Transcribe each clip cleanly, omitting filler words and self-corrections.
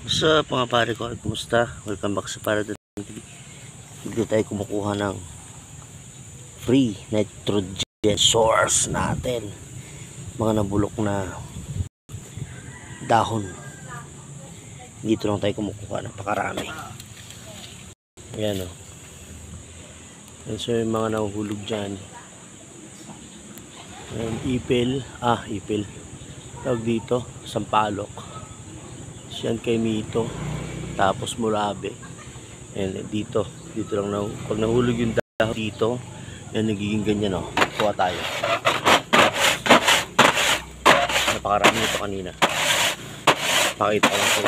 Sa mga pare ko, kumusta? Welcome back sa Paradise TV. Dito tayo kumukuha ng free nitrogen source natin. Mga nabulok na dahon. Dito lang tayo kumukuha, napakarami. Ayan o. So yung mga nahuhulog dyan. Ayan, ipil. Tawag dito, sampalok. Yan kay Mito, tapos Murabe. And dito lang na, pag nahulog yung dahon dito, yan nagiging ganyan, kuha tayo. Napakarami ito kanina. Pakita ko lang po.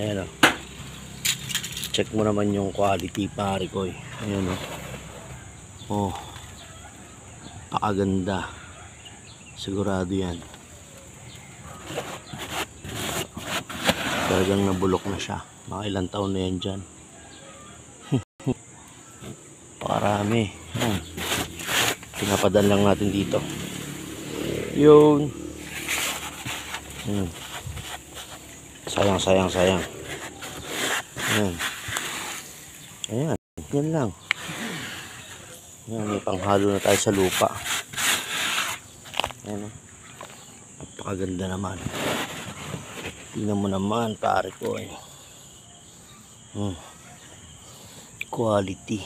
Ayan check mo naman yung quality, pare ko. Ayan pakaganda, sigurado yan. Talagang nabulok na siya. Mga ilang taon na yan dyan. Parami. Pinapadan lang natin dito. Yun. Sayang. Ayan. Yan lang. Ayan, may panghalo na tayo sa lupa. Ayan. Napakaganda naman. Tingnan mo naman, pare ko. Quality.